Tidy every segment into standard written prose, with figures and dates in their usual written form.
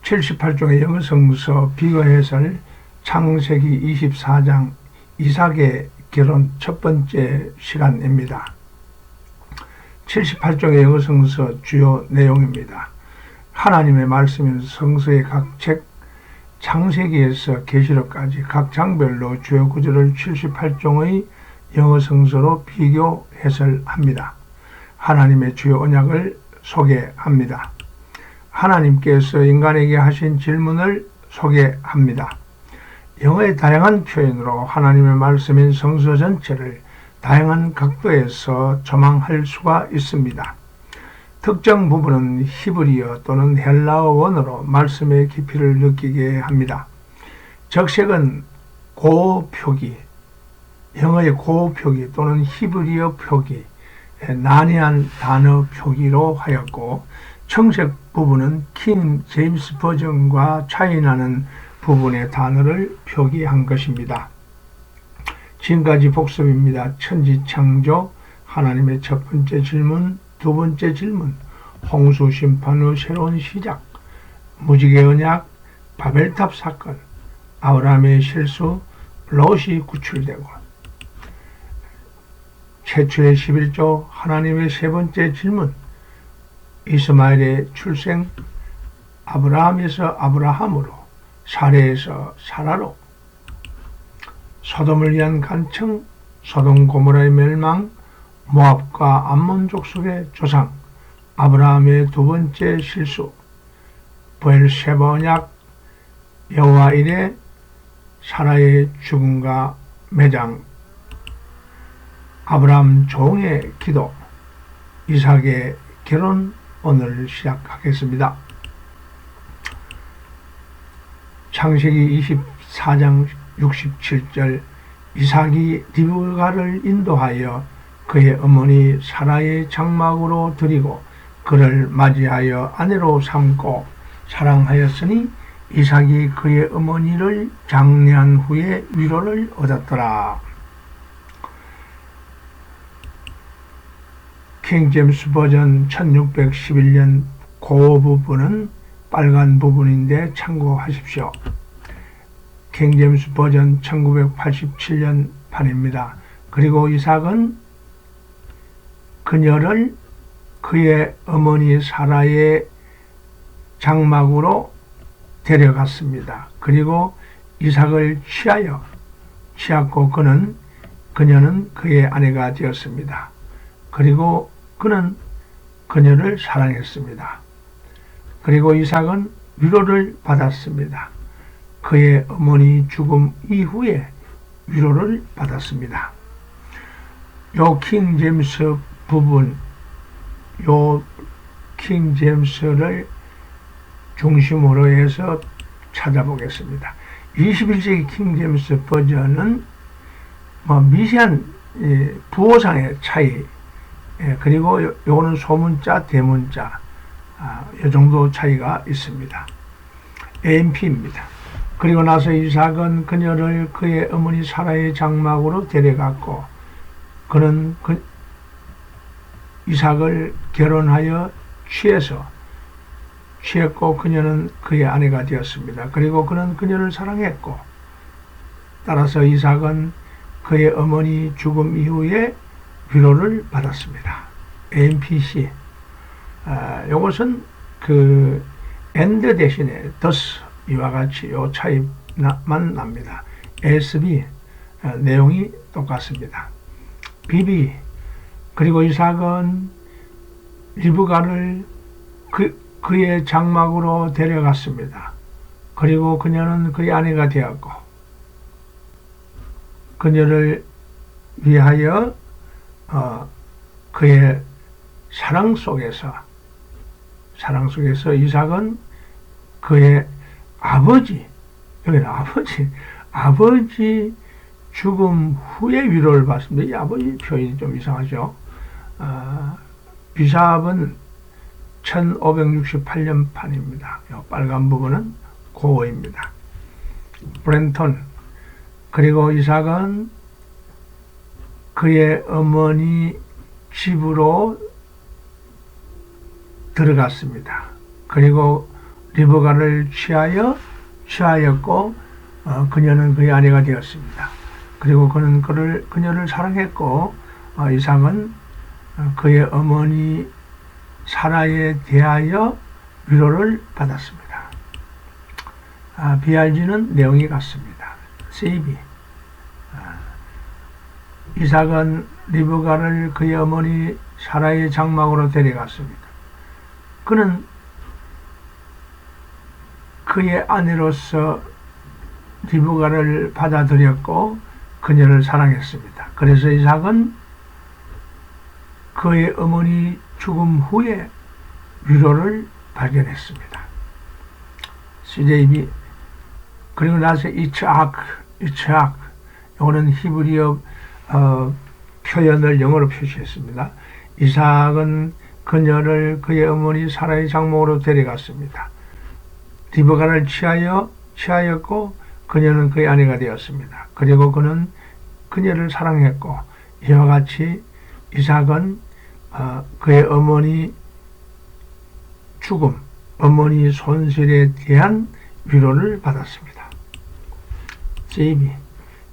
78종의 영어 성서 비교 해설 창세기 24장 이삭의 결혼 첫 번째 시간입니다. 78종의 영어 성서 주요 내용입니다. 하나님의 말씀인 성서의 각 책, 창세기에서 계시록까지 각 장별로 주요 구절을 78종의 영어 성서로 비교 해설합니다. 하나님의 주요 언약을 소개합니다. 하나님께서 인간에게 하신 질문을 소개합니다. 영어의 다양한 표현으로 하나님의 말씀인 성서 전체를 다양한 각도에서 조망할 수가 있습니다. 특정 부분은 히브리어 또는 헬라어 원어로 말씀의 깊이를 느끼게 합니다. 적색은 고표기, 영어의 고표기 또는 히브리어 표기, 난해한 단어 표기로 하였고, 청색 부분은 킹 제임스 버전과 차이나는 부분의 단어를 표기한 것입니다. 지금까지 복습입니다. 천지창조, 하나님의 첫 번째 질문, 두 번째 질문, 홍수 심판 후 새로운 시작, 무지개 언약, 바벨탑 사건, 아브라함의 실수, 롯이 구출되고, 최초의 11조, 하나님의 세 번째 질문, 이스마엘의 출생, 아브라함에서 아브라함으로, 사레에서 사라로, 소돔을 위한 간청, 소돔 고모라의 멸망, 모압과 암몬 족속의 조상, 아브라함의 두 번째 실수, 브엘세바 언약, 여호와 이레, 사라의 죽음과 매장, 아브라함 종의 기도, 이삭의 결혼. 오늘 시작하겠습니다. 창세기 24장 67절, 이삭이 리브가를 인도하여 그의 어머니 사라의 장막으로 들이고 그를 맞이하여 아내로 삼고 사랑하였으니 이삭이 그의 어머니를 장례한 후에 위로를 얻었더라. 킹 제임스 버전 1611년 그 부분은 빨간 부분인데 참고하십시오. 킹 제임스 버전 1987년 판입니다. 그리고 이삭은 그녀를 그의 어머니 사라의 장막으로 데려갔습니다. 그리고 이삭을 취하고 그녀는 그의 아내가 되었습니다. 그리고 그는 그녀를 사랑했습니다. 그리고 이삭은 위로를 받았습니다. 그의 어머니 죽음 이후에 위로를 받았습니다. 요 킹 제임스 부분, 요 킹 제임스를 중심으로 해서 찾아보겠습니다. 21세기 킹 제임스 버전은 미세한 부호상의 차이, 그리고 요거는 소문자, 대문자, 이 정도 차이가 있습니다. AMP입니다. 그리고 나서 이삭은 그녀를 그의 어머니 사라의 장막으로 데려갔고, 그는 이삭을 결혼하여 취했고 그녀는 그의 아내가 되었습니다. 그리고 그는 그녀를 사랑했고, 따라서 이삭은 그의 어머니 죽음 이후에 위로를 받았습니다. AMPC. 요것은 and 대신에 thus 이와 같이 요 차이만 납니다. ASB 내용이 똑같습니다. BB. 그리고 이삭은 리브가를 그의 장막으로 데려갔습니다. 그리고 그녀는 그의 아내가 되었고, 그녀를 위하여 그의 사랑 속에서 이삭은 그의 아버지, 여기는 아버지 죽음 후에 위로를 받습니다. 이 아버지 표현이 좀 이상하죠. 비삽은 1568년 판입니다. 이 빨간 부분은 고어입니다. 브렌턴. 그리고 이삭은 그의 어머니 집으로 들어갔습니다. 그리고 리브가를 취하였고 그녀는 그의 아내가 되었습니다. 그리고 그는 그녀를 사랑했고 이삭은 그의 어머니 사라에 대하여 위로를 받았습니다. BRG는 내용이 같습니다. CB 이삭은 리브가를 그의 어머니 사라의 장막으로 데려갔습니다. 그는 그의 아내로서 리브가를 받아들였고 그녀를 사랑했습니다. 그래서 이삭은 그의 어머니 죽음 후에 위로를 발견했습니다. CJB 그리고 나서 이츠악 이거는 히브리어 표현을 영어로 표시했습니다. 이삭은 그녀를 그의 어머니 사라의 장막으로 데려갔습니다. 리브가를 취하였고 그녀는 그의 아내가 되었습니다. 그리고 그는 그녀를 사랑했고 이와 같이 이삭은 그의 어머니 죽음, 어머니 손실에 대한 위로를 받았습니다. JB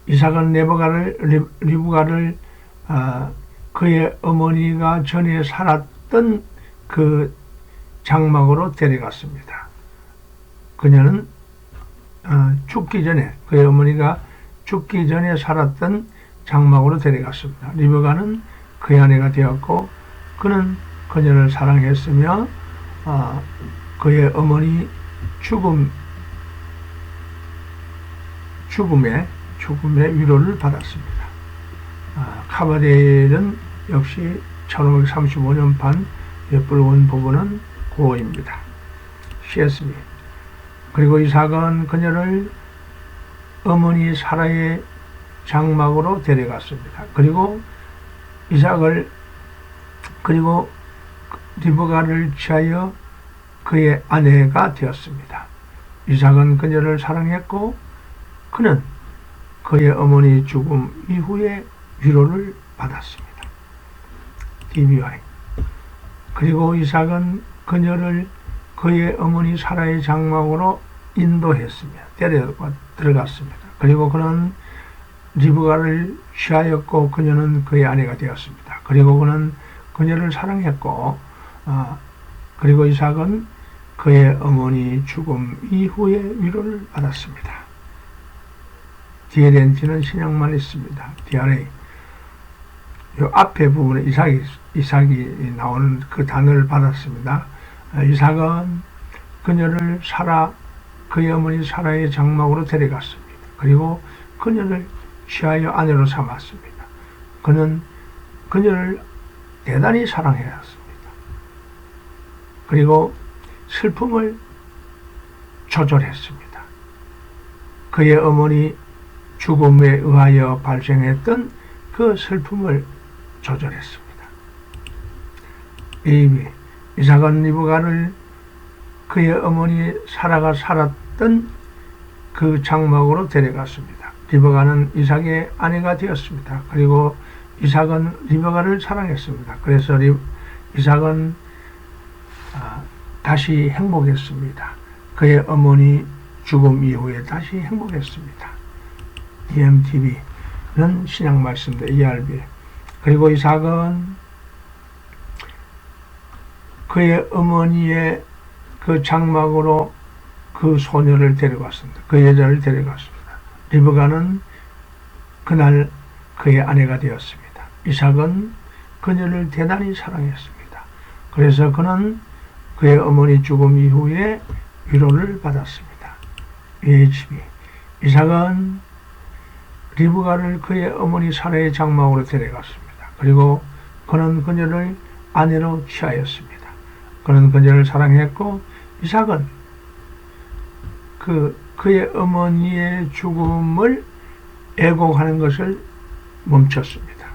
이삭은 리브가를 그의 어머니가 전에 살았던 그 장막으로 데려갔습니다. 그녀는 죽기 전에 그의 어머니가 죽기 전에 살았던 장막으로 데려갔습니다. 리브가는 그의 아내가 되었고 그는 그녀를 사랑했으며 그의 어머니 죽음의 위로를 받았습니다. 카바델은 역시 1535년판 웹불원 부분은 고어입니다. CSB 그리고 이삭은 그녀를 어머니 사라의 장막으로 데려갔습니다. 그리고 리브가를 취하여 그의 아내가 되었습니다. 이삭은 그녀를 사랑했고 그는 그의 어머니 죽음 이후에 위로를 받았습니다. DBY 그리고 이삭은 그녀를 그의 어머니 사라의 장막으로 인도했으며 들어갔습니다. 그리고 그는 리브가를 취하였고 그녀는 그의 아내가 되었습니다. 그리고 그는 그녀를 사랑했고 그리고 이삭은 그의 어머니 죽음 이후에 위로를 받았습니다. DLNT는 신약만 있습니다. DRA 이 앞에 부분에 이삭이 나오는 그 단어를 받았습니다. 이삭은 그녀를 그의 어머니 사라의 장막으로 데려갔습니다. 그리고 그녀를 취하여 아내로 삼았습니다. 그는 그녀를 대단히 사랑해왔습니다. 그리고 슬픔을 조절했습니다. 그의 어머니 죽음에 의하여 발생했던 그 슬픔을 조절했습니다. 이삭은 리브가를 그의 어머니 사라가 살았던 그 장막으로 데려갔습니다. 리브가는 이삭의 아내가 되었습니다. 그리고 이삭은 리브가를 사랑했습니다. 그래서 이삭은 다시 행복했습니다. 그의 어머니 죽음 이후에 다시 행복했습니다. EMTV는 신약 말씀입니다. ERB 그리고 이삭은 그의 어머니의 그 장막으로 그 소녀를 데려갔습니다. 그 여자를 데려갔습니다. 리브가는 그날 그의 아내가 되었습니다. 이삭은 그녀를 대단히 사랑했습니다. 그래서 그는 그의 어머니 죽음 이후에 위로를 받았습니다. UHB 이삭은 리브가를 그의 어머니 사라의 장막으로 데려갔습니다. 그리고 그는 그녀를 아내로 취하였습니다. 그는 그녀를 사랑했고 이삭은 그의 어머니의 죽음을 애곡하는 것을 멈췄습니다.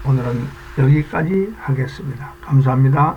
오늘은 여기까지 하겠습니다. 감사합니다.